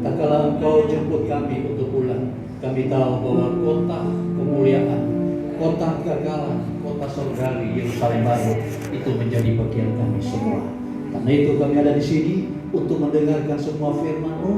Tak kala Engkau jemput kami untuk pulang, kami tahu bahwa kota kemuliaan, kota kegagalan, kota surgawi Yerusalem baru itu menjadi bagian kami semua. Karena itu kami ada di sini untuk mendengarkan semua firman-Mu,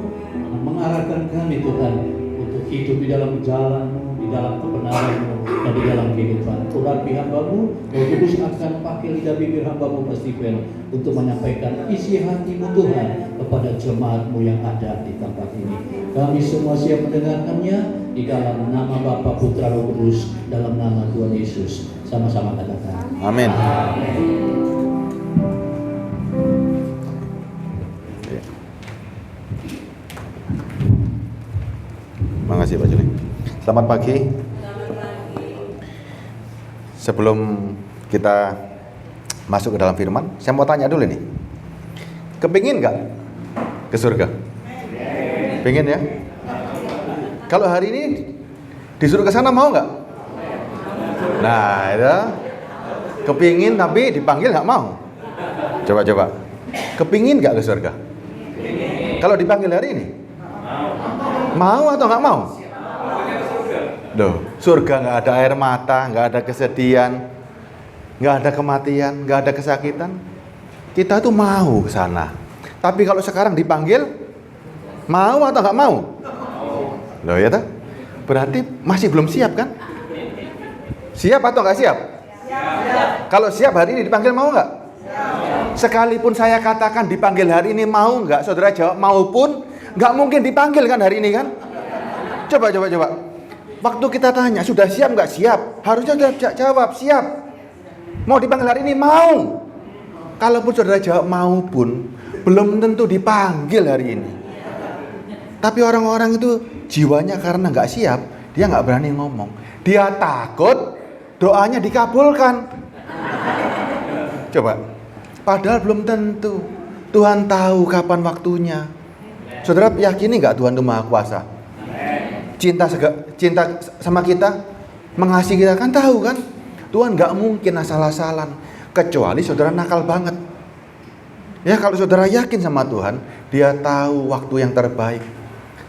mengarahkan kami Tuhan untuk hidup di dalam jalan-Mu, di dalam kebenaran-Mu, dan di dalam kehidupan. Urapi hamba-Mu, Roh Kudus akan pakai lidah bibir hamba-Mu Pak Stephen untuk menyampaikan isi hati-Mu Tuhan kepada jemaat-Mu yang ada di tempat ini. Kami semua siap mendengarkannya di dalam nama Bapa, Putra, Roh Kudus, dalam nama Tuhan Yesus. Sama-sama katakan. Amin. Terima kasih Pak Juli. Selamat pagi. Sebelum kita masuk ke dalam firman, saya mau tanya dulu nih. Kepingin nggak ke surga? Pengen ya? Kalau hari ini disuruh ke sana mau nggak? Nah, itu kepingin tapi dipanggil nggak mau. Coba. Kepingin nggak ke surga? Kalau dipanggil hari ini, mau atau nggak mau? Loh, surga nggak ada air mata, nggak ada kesedihan, nggak ada kematian, nggak ada kesakitan. Kita tuh mau ke sana. Tapi kalau sekarang dipanggil, mau atau nggak mau? Loh ya tak? Berarti masih belum siap kan? Siap atau nggak siap? Siap. Kalau siap hari ini dipanggil mau nggak? Sekalipun saya katakan dipanggil hari ini mau nggak? Saudara jawab mau pun nggak mungkin dipanggil kan hari ini kan? Coba. Waktu kita tanya sudah siap nggak siap? Harusnya sudah jawab siap. Mau dipanggil hari ini mau. Kalaupun saudara jawab mau pun belum tentu dipanggil hari ini. Tapi orang-orang itu jiwanya karena nggak siap, dia nggak berani ngomong. Dia takut doanya dikabulkan. Coba. Padahal belum tentu. Tuhan tahu kapan waktunya. Saudara yakini nggak Tuhan itu Maha Kuasa? Cinta sama kita, mengasihi kita kan tahu kan? Tuhan nggak mungkin asal-asalan. Kecuali saudara nakal banget. Ya kalau saudara yakin sama Tuhan, dia tahu waktu yang terbaik.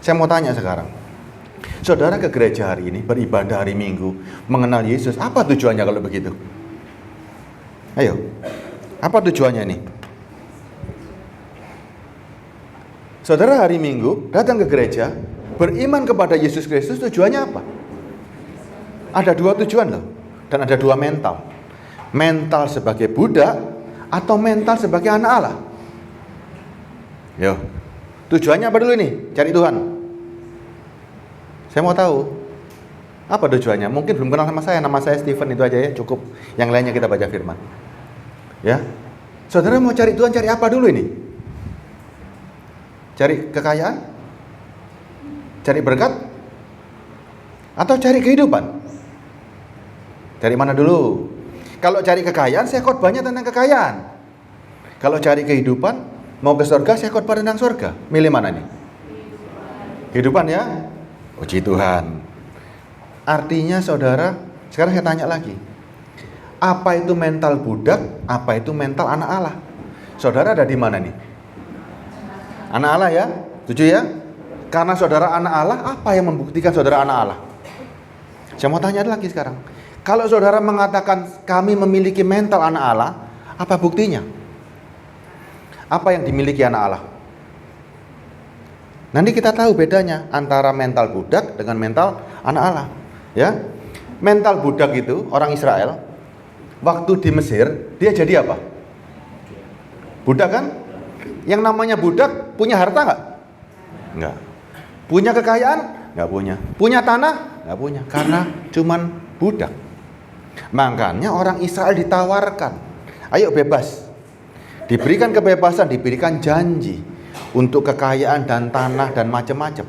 Saya mau tanya sekarang. Saudara ke gereja hari ini, beribadah hari Minggu, mengenal Yesus, apa tujuannya kalau begitu? Ayo, apa tujuannya nih? Saudara hari Minggu datang ke gereja, beriman kepada Yesus Kristus, tujuannya apa? Ada dua tujuan loh, dan ada dua mental. Mental sebagai budak atau mental sebagai anak Allah. Yo, tujuannya apa dulu nih? Cari Tuhan. Saya mau tahu apa tujuannya. Mungkin belum kenal sama saya. Nama saya Stephen, itu aja ya, cukup. Yang lainnya kita baca firman. Ya, saudara mau cari Tuhan, cari apa dulu ini? Cari kekayaan? Cari berkat? Atau cari kehidupan? Cari mana dulu? Kalau cari kekayaan, saya khotbahnya tentang kekayaan. Kalau cari kehidupan, mau ke surga, saya khotbah tentang surga. Milih mana nih? Kehidupan ya? Puji Tuhan. Artinya saudara, sekarang saya tanya lagi. Apa itu mental budak? Apa itu mental anak Allah? Saudara ada di mana nih? Anak Allah ya? Setuju ya? Karena saudara anak Allah, apa yang membuktikan saudara anak Allah? Saya mau tanya lagi sekarang. Kalau saudara mengatakan kami memiliki mental anak Allah, apa buktinya? Apa yang dimiliki anak Allah? Nanti kita tahu bedanya antara mental budak dengan mental anak Allah. Ya, mental budak itu orang Israel waktu di Mesir dia jadi apa? Budak kan? Yang namanya budak punya harta nggak? Nggak. Punya kekayaan? Nggak punya. Punya tanah? Nggak punya. Karena cuman budak. Makanya orang Israel ditawarkan, ayo bebas. Diberikan kebebasan, diberikan janji untuk kekayaan dan tanah dan macam-macam.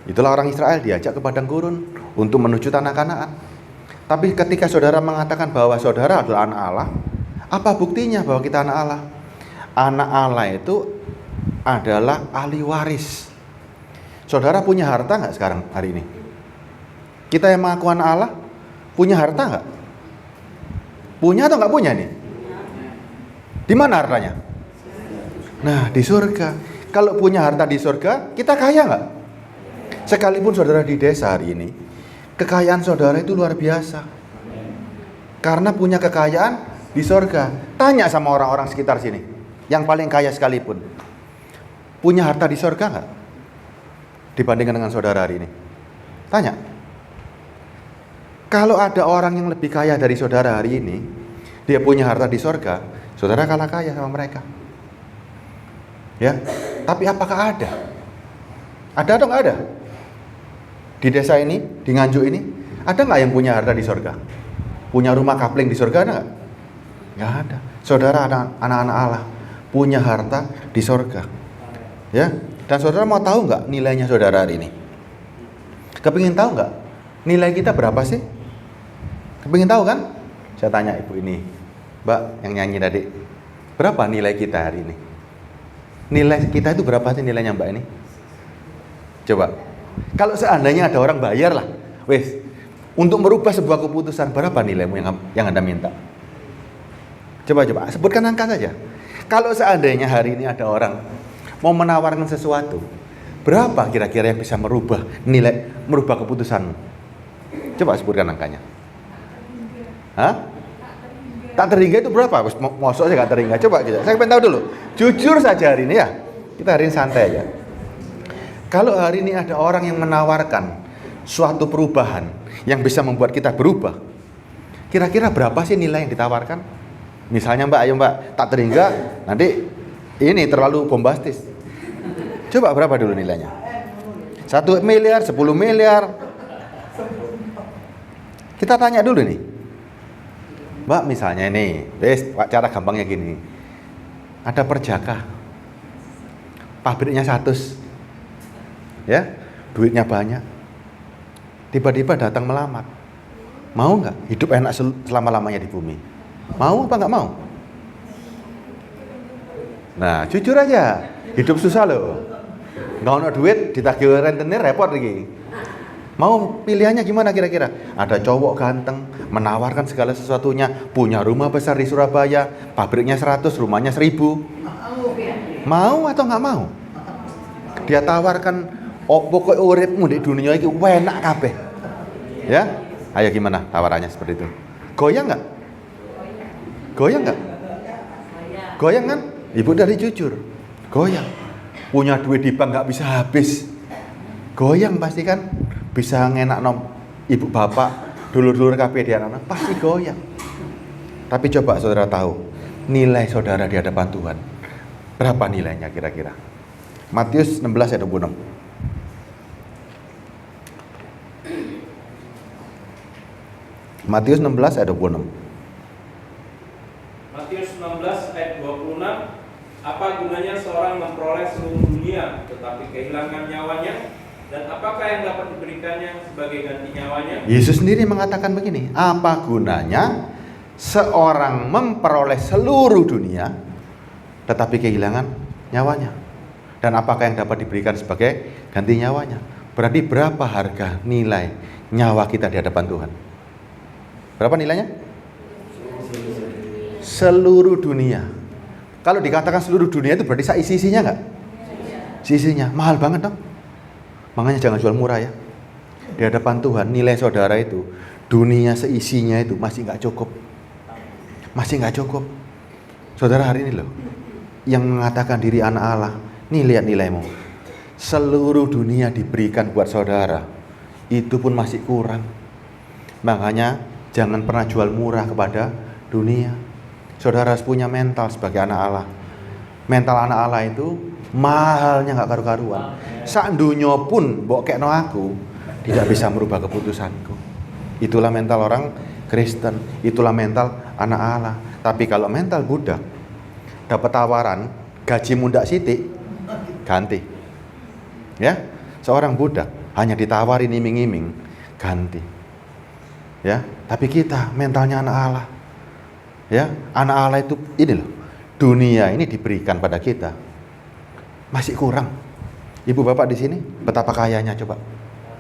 Itulah orang Israel diajak ke padang gurun untuk menuju tanah Kanaan. Tapi ketika saudara mengatakan bahwa saudara adalah anak Allah, apa buktinya bahwa kita anak Allah? Anak Allah itu adalah ahli waris. Saudara punya harta nggak sekarang hari ini? Kita yang mengaku anak Allah, punya harta nggak? Punya atau nggak punya nih? Di mana hartanya? Nah, di surga. Kalau punya harta di surga, kita kaya nggak? Sekalipun saudara di desa hari ini, kekayaan saudara itu luar biasa. Karena punya kekayaan di surga. Tanya sama orang-orang sekitar sini, yang paling kaya sekalipun, punya harta di surga nggak? Dibandingkan dengan saudara hari ini. Tanya. Kalau ada orang yang lebih kaya dari saudara hari ini, dia punya harta di surga, saudara kalah kaya sama mereka. Ya, tapi apakah ada? Ada atau nggak ada? Di desa ini, di Nganjuk ini, ada nggak yang punya harta di surga? Punya rumah kapling di surga ada nggak? Nggak ada. Saudara anak-anak Allah punya harta di surga. Ya, dan saudara mau tahu nggak nilainya saudara hari ini? Kepingin tahu nggak nilai kita berapa sih? Kepingin tahu kan? Saya tanya ibu ini, Mbak yang nyanyi tadi, berapa nilai kita hari ini? Nilai kita itu berapa sih nilainya Mbak ini? Coba. Kalau seandainya ada orang bayar lah, wes, untuk merubah sebuah keputusan, berapa nilaimu yang Anda minta? Coba sebutkan angka saja. Kalau seandainya hari ini ada orang mau menawarkan sesuatu, berapa kira-kira yang bisa merubah keputusanmu? Coba sebutkan angkanya. Hah? Tak terhingga itu berapa? Mosok saya gak terhingga. Coba kita. Saya pengen tahu dulu. Jujur saja hari ini ya. Kita hari ini santai aja. Kalau hari ini ada orang yang menawarkan suatu perubahan yang bisa membuat kita berubah, kira-kira berapa sih nilai yang ditawarkan? Misalnya Mbak, ayo Mbak, tak terhingga, nanti ini terlalu bombastis. Coba berapa dulu nilainya? 1 miliar, 10 miliar. Kita tanya dulu nih. Mbak, misalnya ini, cara gampangnya gini. Ada perjaka. Pabriknya 100. Ya, duitnya banyak. Tiba-tiba datang melamar. Mau nggak hidup enak selama-lamanya di bumi? Mau apa nggak mau? Nah, jujur aja, hidup susah loh. Nggak ada duit, ditagih rentenir repot lagi. Mau pilihannya gimana kira-kira? Ada cowok ganteng, menawarkan segala sesuatunya, punya rumah besar di Surabaya, pabriknya 100, rumahnya 1000. Mau atau nggak mau? Dia tawarkan, pokoknya uripmu di dunia ini enak kabeh. Ya, ayo gimana tawarannya seperti itu? Goyang nggak? Goyang nggak? Goyang kan? Ibu dari jujur, goyang. Punya duit di bank nggak bisa habis. Goyang pasti kan? Bisa ngenak ibu bapak, dulur-dulur kabeh di anak-anak, pasti goyang. Tapi coba saudara tahu, nilai saudara di hadapan Tuhan, berapa nilainya kira-kira? Matius 16 ayat 26. Matius 16 ayat 26. Matius 16 ayat 26. Apa gunanya seorang memperoleh seluruh dunia tetapi kehilangan nyawanya? Dan apakah yang dapat diberikannya sebagai ganti nyawanya? Yesus sendiri mengatakan begini, apa gunanya seorang memperoleh seluruh dunia tetapi kehilangan nyawanya? Dan apakah yang dapat diberikan sebagai ganti nyawanya? Berarti berapa harga nilai nyawa kita di hadapan Tuhan? Berapa nilainya? Seluruh dunia. Kalau dikatakan seluruh dunia itu berarti isi-isinya enggak? Isi-isinya. Mahal banget dong. Makanya jangan jual murah ya. Di hadapan Tuhan nilai saudara itu, dunia seisinya itu masih nggak cukup. Masih nggak cukup. Saudara hari ini loh, yang mengatakan diri anak Allah, nih lihat nilaimu. Seluruh dunia diberikan buat saudara, itu pun masih kurang. Makanya jangan pernah jual murah kepada dunia. Saudara harus punya mental sebagai anak Allah. Mental anak Allah itu mahalnya nggak karu-karuan. Sak dunyo pun mbok kekno aku tidak bisa merubah keputusanku. Itulah mental orang Kristen, itulah mental anak Allah. Tapi kalau mental budak, dapat tawaran gaji mundak sitik, ganti. Ya, seorang budak hanya ditawarin iming-iming, ganti. Ya, tapi kita mentalnya anak Allah. Ya, anak Allah itu ini loh. Dunia ini diberikan pada kita. Masih kurang. Ibu bapak di sini betapa kayanya coba.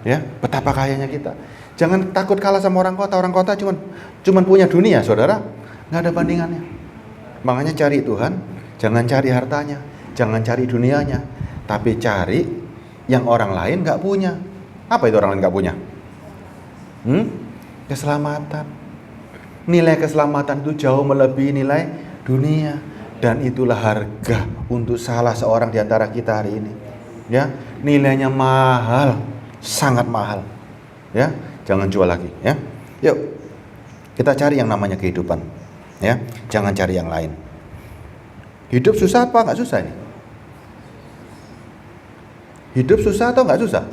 Ya, betapa kayanya kita. Jangan takut kalah sama orang kota. Orang kota cuman punya dunia, saudara. Nggak ada bandingannya. Makanya cari Tuhan, jangan cari hartanya, jangan cari dunianya. tapi cari yang orang lain nggak punya. Apa itu orang lain nggak punya? Keselamatan. Nilai keselamatan itu jauh melebihi nilai dunia, dan itulah harga untuk salah seorang di antara kita hari ini. Ya, nilainya mahal, sangat mahal. Ya, jangan jual lagi. Ya, yuk kita cari yang namanya kehidupan. Ya, jangan cari yang lain. Hidup susah apa nggak susah ini? Hidup susah atau nggak susah?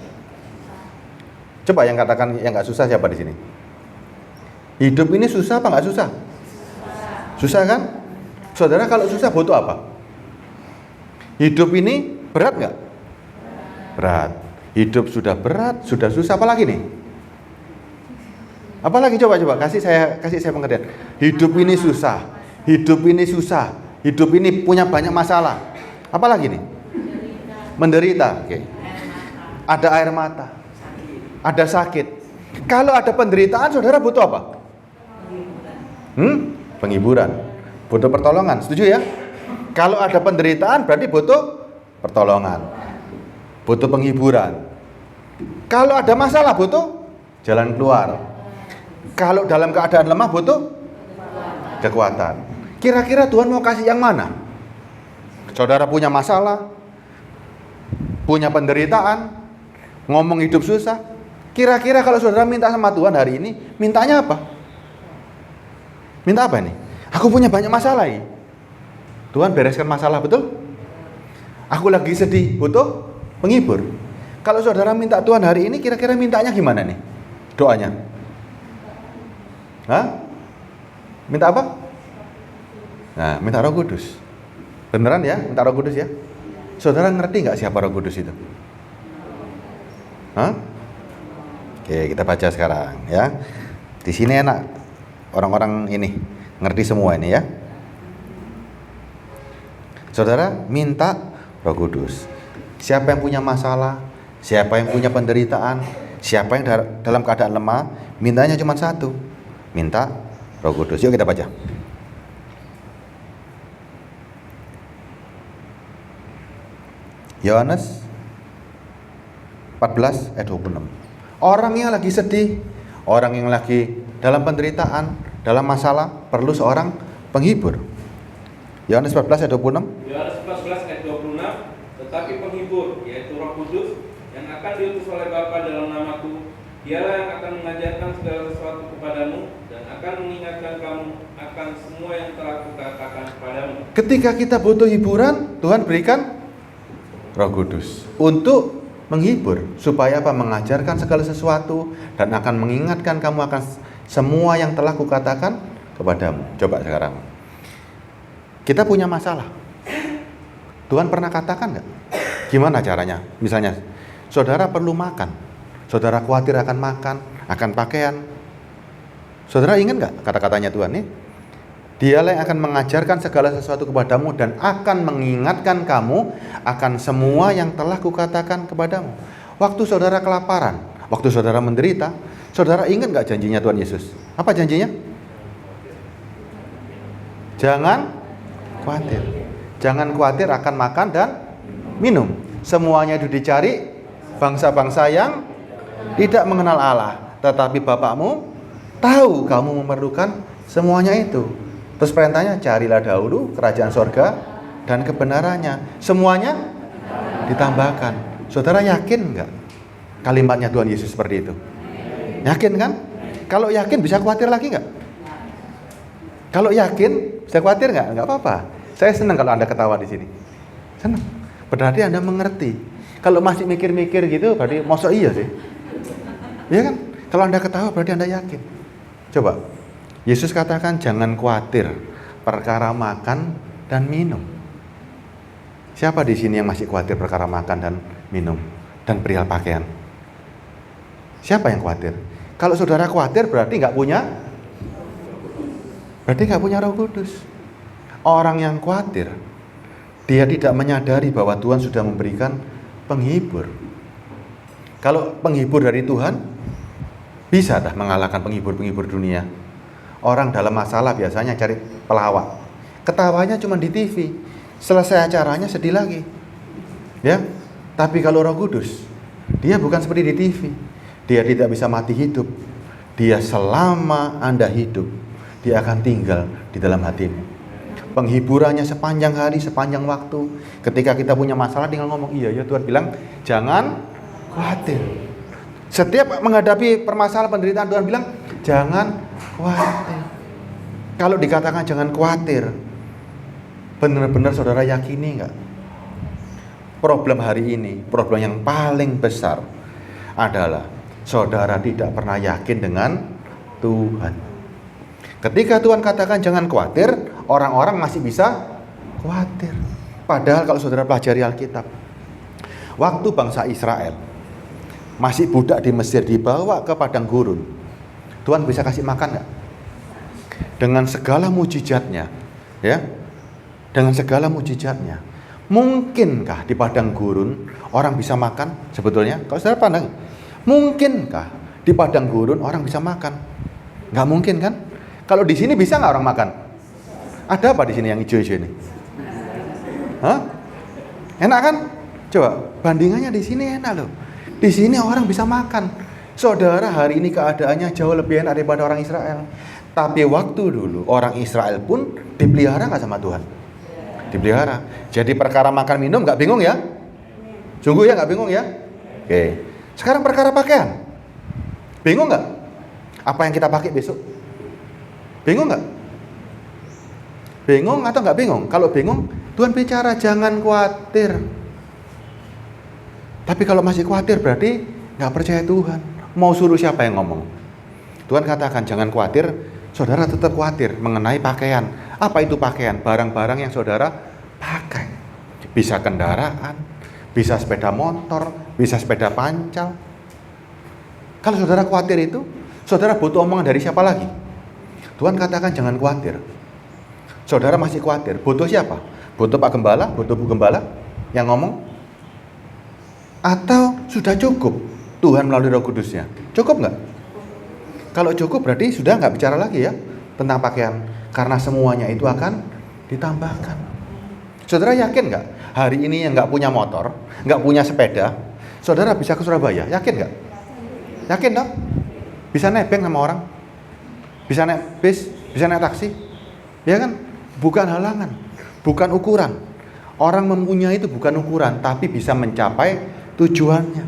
Coba yang katakan yang nggak susah siapa di sini? Hidup ini susah apa nggak susah? Susah kan? Saudara, kalau susah butuh apa? Hidup ini berat nggak? Berat. Hidup sudah berat, sudah susah, apalagi nih? Apalagi coba kasih saya pengertian. Hidup ini susah, hidup ini susah, hidup ini punya banyak masalah. Apalagi nih? Menderita. Oke. Ada air mata, ada sakit. Kalau ada penderitaan, saudara butuh apa? Penghiburan. Butuh pertolongan. Setuju ya? Kalau ada penderitaan berarti butuh pertolongan, butuh penghiburan. Kalau ada masalah butuh jalan keluar. Kalau dalam keadaan lemah butuh kekuatan. Kira-kira Tuhan mau kasih yang mana? Saudara punya masalah, punya penderitaan, ngomong hidup susah. Kira-kira kalau saudara minta sama Tuhan hari ini, mintanya apa? Minta apa nih? Aku punya banyak masalah ini. Tuhan bereskan masalah, betul? Aku lagi sedih, butuh penghibur. Kalau saudara minta Tuhan hari ini, kira-kira mintanya gimana nih? Doanya? Hah? Minta apa? Nah, minta Roh Kudus. Beneran ya? Minta Roh Kudus ya? Saudara ngerti nggak siapa Roh Kudus itu? Hah? Oke, kita baca sekarang ya. Di sini enak. Orang-orang ini ngerti semua ini ya. Saudara minta Roh Kudus. Siapa yang punya masalah, siapa yang punya penderitaan, siapa yang dalam keadaan lemah, mintanya cuma satu. Minta Roh Kudus. Yuk kita baca. Yohanes 14 ayat 26. Orang yang lagi sedih, orang yang lagi dalam penderitaan, dalam masalah, perlu seorang penghibur. Yohanes 14 ayat 26. Yohanes 14 ayat 26. Tetapi penghibur, yaitu Roh Kudus, yang akan diutus oleh Bapa dalam namaku, dialah yang akan mengajarkan segala sesuatu kepadamu dan akan mengingatkan kamu akan semua yang telah kukatakan kepadamu. Ketika kita butuh hiburan, Tuhan berikan Roh Kudus untuk menghibur, supaya apa? Mengajarkan segala sesuatu dan akan mengingatkan kamu akan semua yang telah kukatakan kepadamu. Coba sekarang, kita punya masalah. Tuhan pernah katakan nggak? Gimana caranya? Misalnya, saudara perlu makan, saudara khawatir akan makan, akan pakaian. Saudara ingat nggak kata-katanya Tuhan nih? Dialah yang akan mengajarkan segala sesuatu kepadamu dan akan mengingatkan kamu akan semua yang telah kukatakan kepadamu. Waktu saudara kelaparan, waktu saudara menderita, saudara ingat nggak janjinya Tuhan Yesus? Apa janjinya? Jangan khawatir. Jangan khawatir akan makan dan minum. Semuanya itu dicari bangsa-bangsa yang tidak mengenal Allah. Tetapi Bapakmu tahu kamu memerlukan semuanya itu. Terus perintahnya, carilah dahulu kerajaan sorga dan kebenarannya. Semuanya ditambahkan. Saudara yakin nggak kalimatnya Tuhan Yesus seperti itu? Yakin kan? Kalau yakin bisa khawatir lagi nggak? Kalau yakin bisa khawatir nggak? Nggak apa-apa. Saya senang kalau Anda ketawa di sini. Senang. Berarti Anda mengerti. Kalau masih mikir-mikir gitu, berarti masa iya sih? Iya kan? Kalau Anda ketawa berarti Anda yakin. Coba. Yesus katakan jangan khawatir perkara makan dan minum. Siapa di sini yang masih khawatir perkara makan dan minum dan perihal pakaian? Siapa yang khawatir? Kalau saudara khawatir berarti nggak punya Roh Kudus. Orang yang khawatir, dia tidak menyadari bahwa Tuhan sudah memberikan penghibur. Kalau penghibur dari Tuhan, bisa dah mengalahkan penghibur-penghibur dunia. Orang dalam masalah biasanya cari pelawak. Ketawanya cuma di TV. Selesai acaranya sedih lagi. Ya, Tapi kalau Roh Kudus, dia bukan seperti di TV. Dia tidak bisa mati hidup. Dia selama Anda hidup, dia akan tinggal di dalam hatimu. Penghiburannya sepanjang hari, sepanjang waktu. Ketika kita punya masalah, tinggal ngomong, iya ya Tuhan bilang, jangan khawatir. Setiap menghadapi permasalahan penderitaan, Tuhan bilang, jangan khawatir. Kalau dikatakan jangan khawatir, benar-benar saudara yakini nggak? Problem hari ini, problem yang paling besar adalah saudara tidak pernah yakin dengan Tuhan. Ketika Tuhan katakan jangan khawatir, orang-orang masih bisa khawatir. Padahal kalau saudara pelajari Alkitab, waktu bangsa Israel masih budak di Mesir, dibawa ke padang gurun, Tuhan bisa kasih makan nggak? Dengan segala mujizatnya, ya, dengan segala mujizatnya, mungkinkah di padang gurun orang bisa makan sebetulnya? Kalau saudara pandang, mungkinkah di padang gurun orang bisa makan? Nggak mungkin kan? Kalau di sini bisa nggak orang makan? Ada apa di sini yang hijau-hijau ini? Hah? Enak kan? Coba bandingannya di sini enak loh. Di sini orang bisa makan. Saudara, hari ini keadaannya jauh lebih enak daripada orang Israel. Tapi waktu dulu orang Israel pun dipelihara nggak sama Tuhan? Dipelihara. Jadi perkara makan minum nggak bingung ya? Sungguh ya nggak bingung ya? Oke. Sekarang perkara pakaian, bingung nggak? Apa yang kita pakai besok? Bingung nggak? Bingung atau nggak bingung? Kalau bingung, Tuhan bicara jangan khawatir. Tapi kalau masih khawatir berarti nggak percaya Tuhan. Mau suruh siapa yang ngomong? Tuhan katakan jangan khawatir. Saudara tetap khawatir mengenai pakaian. Apa itu pakaian? Barang-barang yang saudara pakai. Bisa kendaraan, bisa sepeda motor, bisa sepeda pancal. Kalau saudara khawatir itu, saudara butuh omongan dari siapa lagi? Tuhan katakan jangan khawatir. Saudara masih khawatir, butuh siapa? Butuh Pak Gembala, butuh Bu Gembala yang ngomong? Atau sudah cukup Tuhan melalui Roh Kudusnya? Cukup nggak? Kalau cukup berarti sudah nggak bicara lagi ya tentang pakaian, karena semuanya itu akan ditambahkan. Saudara yakin nggak hari ini yang nggak punya motor, nggak punya sepeda, saudara bisa ke Surabaya? Yakin nggak? Yakin dong? Bisa nebeng sama orang, bisa naik bis, bisa naik taksi, ya kan? Bukan halangan, bukan ukuran. Orang mempunyai itu bukan ukuran, tapi bisa mencapai tujuannya.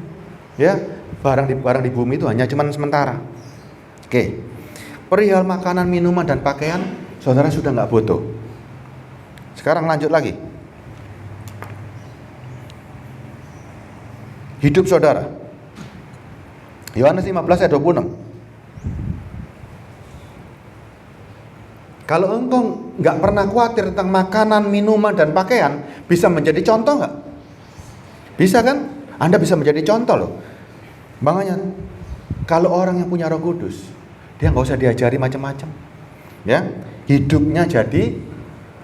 Ya, barang di bumi itu hanya cuman sementara. Oke, perihal makanan, minuman, dan pakaian, saudara sudah nggak butuh. Sekarang lanjut lagi. Hidup saudara. Yohanes 15 ayat 26. Kalau engkau nggak pernah khawatir tentang makanan, minuman, dan pakaian, bisa menjadi contoh nggak? Bisa kan? Anda bisa menjadi contoh loh. Makanya, kalau orang yang punya Roh Kudus, dia nggak usah diajari macam-macam. Ya, hidupnya jadi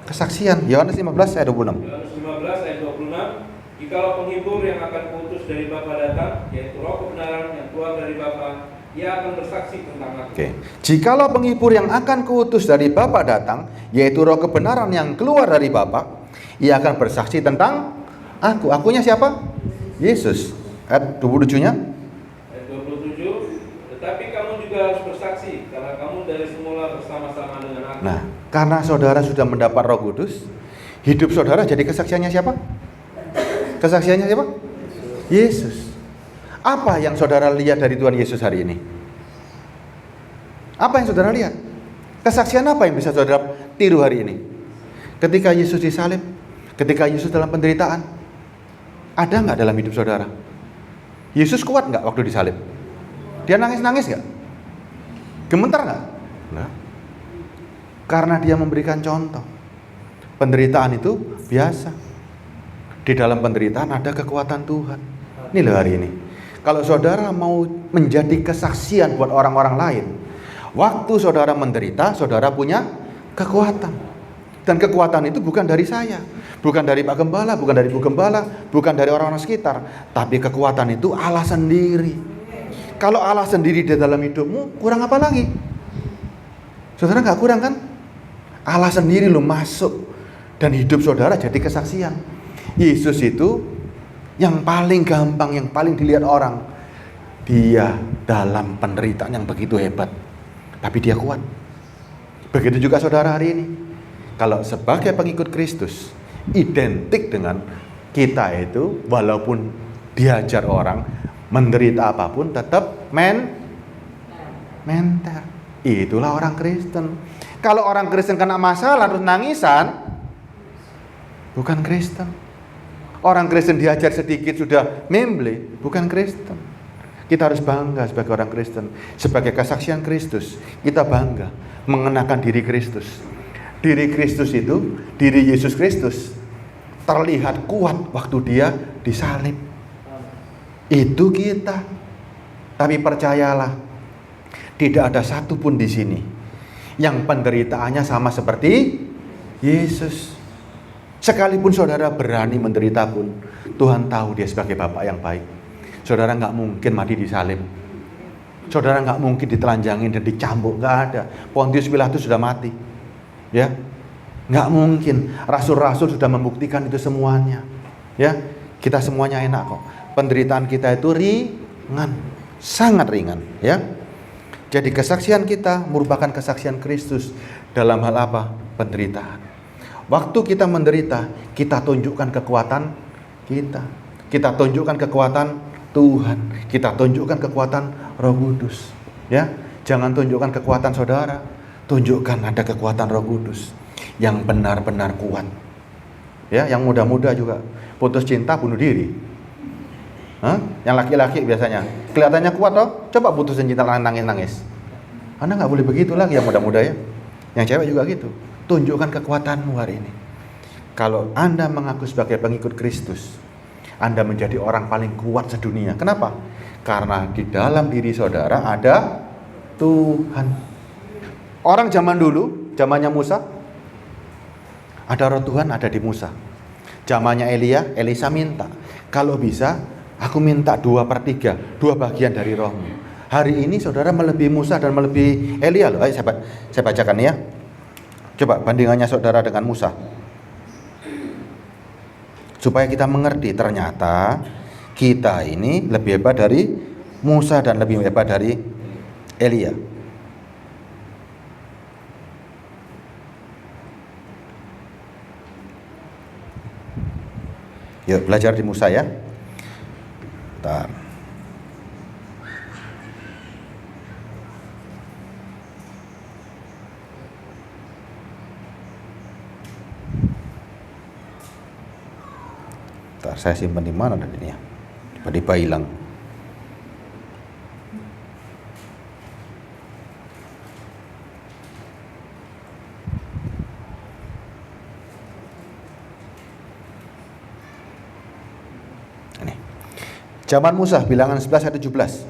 kesaksian. Yohanes 15 ayat 26. Yohanes 15 ayat 26. Jikalau penghibur yang akan kuutus dari Bapa datang, yaitu Roh kebenaran yang keluar dari Bapa, ia akan bersaksi tentang aku. Oke. Jikalau penghibur yang akan kuutus dari Bapa datang, yaitu Roh kebenaran yang keluar dari Bapa, ia akan bersaksi tentang aku. Akunya siapa? Yesus. Ayat 27-nya. Ayat 27. Tetapi kamu juga harus bersaksi, karena kamu dari semula bersama-sama dengan aku. Nah, karena saudara sudah mendapat Roh Kudus, hidup saudara jadi kesaksiannya siapa? Kesaksiannya siapa? Yesus. Apa yang saudara lihat dari Tuhan Yesus hari ini? Apa yang saudara lihat? Kesaksian apa yang bisa saudara tiru hari ini? Ketika Yesus disalib, ketika Yesus dalam penderitaan, ada nggak dalam hidup saudara? Yesus kuat nggak waktu disalib? Dia nangis-nangis nggak? Gemetar nggak? Nggak. Karena dia memberikan contoh. Penderitaan itu biasa. Di dalam penderitaan ada kekuatan Tuhan. Ini loh hari ini. Kalau saudara mau menjadi kesaksian buat orang-orang lain, waktu saudara menderita, saudara punya kekuatan. Dan kekuatan itu bukan dari saya, bukan dari Pak Gembala, bukan dari Bu Gembala, bukan dari orang-orang sekitar, tapi kekuatan itu Allah sendiri. Kalau Allah sendiri di dalam hidupmu, kurang apa lagi? Saudara nggak kurang kan? Allah sendiri lo masuk dan hidup saudara jadi kesaksian. Yesus itu yang paling gampang, yang paling dilihat orang. Dia dalam penderitaan yang begitu hebat, tapi dia kuat. Begitu juga saudara hari ini. Kalau sebagai pengikut Kristus, identik dengan kita itu, walaupun diajar orang, menderita apapun, tetap mental. Itulah orang Kristen. Kalau orang Kristen kena masalah terus nangisan, bukan Kristen. Orang Kristen diajar sedikit sudah memble, bukan Kristen. Kita harus bangga sebagai orang Kristen. Sebagai kesaksian Kristus, kita bangga mengenakan diri Kristus. Diri Kristus itu, diri Yesus Kristus terlihat kuat waktu dia disalib. Itu kita. Tapi percayalah, tidak ada satupun di sini yang penderitaannya sama seperti Yesus. Sekalipun saudara berani menderita pun, Tuhan tahu dia sebagai Bapa yang baik. Saudara nggak mungkin mati disalib. Saudara nggak mungkin ditelanjangin dan dicambuk, nggak ada. Pontius Pilatus sudah mati, ya, nggak mungkin. Rasul-rasul sudah membuktikan itu semuanya, ya. Kita semuanya enak kok. Penderitaan kita itu ringan, sangat ringan, ya. Jadi kesaksian kita merupakan kesaksian Kristus dalam hal apa? Penderitaan. Waktu kita menderita, kita tunjukkan kekuatan kita. Kita tunjukkan kekuatan Tuhan. Kita tunjukkan kekuatan Roh Kudus. Ya, jangan tunjukkan kekuatan saudara. Tunjukkan ada kekuatan Roh Kudus yang benar-benar kuat. Ya, yang muda-muda juga putus cinta bunuh diri. Hah? Yang laki-laki biasanya kelihatannya kuat toh. Coba putusin cinta nangis-nangis. Anda nggak boleh begitu lagi yang muda-muda ya. Yang cewek juga gitu. Tunjukkan kekuatanmu hari ini. Kalau Anda mengaku sebagai pengikut Kristus, Anda menjadi orang paling kuat sedunia. Kenapa? Karena di dalam diri saudara ada Tuhan. Orang zaman dulu, zamannya Musa, ada roh Tuhan ada di Musa. Zamannya Elia, Elisa minta, kalau bisa aku minta 2/3, 2 bagian dari rohmu. Hari ini saudara melebihi Musa dan melebihi Elia loh. Ayo saya bacakan ya. Coba bandingannya saudara dengan Musa. Supaya kita mengerti ternyata kita ini lebih hebat dari Musa dan lebih hebat dari Elia. Yuk belajar di Musa ya. Bentar. Saya simpan di mana tadi ya? Tiba-tiba hilang. Ini. Zaman Musa, Bilangan 11 ayat 17.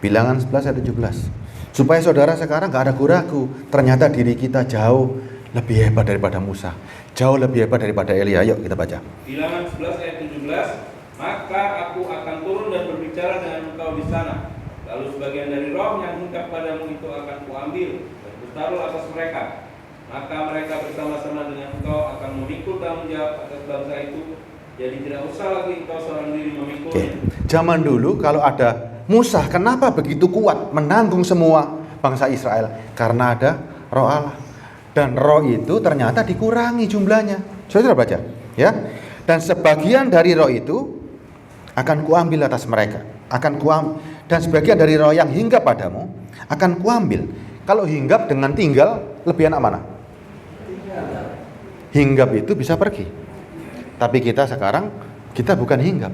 Bilangan 11 ayat 17. Supaya saudara sekarang gak ada ragu-ragu, ternyata diri kita jauh lebih hebat daripada Musa, jauh lebih hebat daripada Elia. Yuk kita baca. Bilangan 11 ayat 17. Maka aku akan turun dan berbicara dengan engkau di sana. Lalu sebagian dari roh yang hinggap padamu itu akan kuambil dan kutaruh atas mereka. Maka mereka bersama-sama dengan engkau akan memikul tanggung jawab atas bangsa itu. Jadi tidak usah lagi engkau seorang diri memikulnya. Zaman dulu kalau ada Musa, kenapa begitu kuat menanggung semua bangsa Israel? Karena ada roh Allah. Dan roh itu ternyata dikurangi jumlahnya. Saudara baca, ya. Dan sebagian dari roh itu akan kuambil atas mereka. Dan sebagian dari roh yang hinggap padamu akan kuambil. Kalau hinggap dengan tinggal, lebih enak mana? Hinggap itu bisa pergi. Tapi kita sekarang, kita bukan hinggap.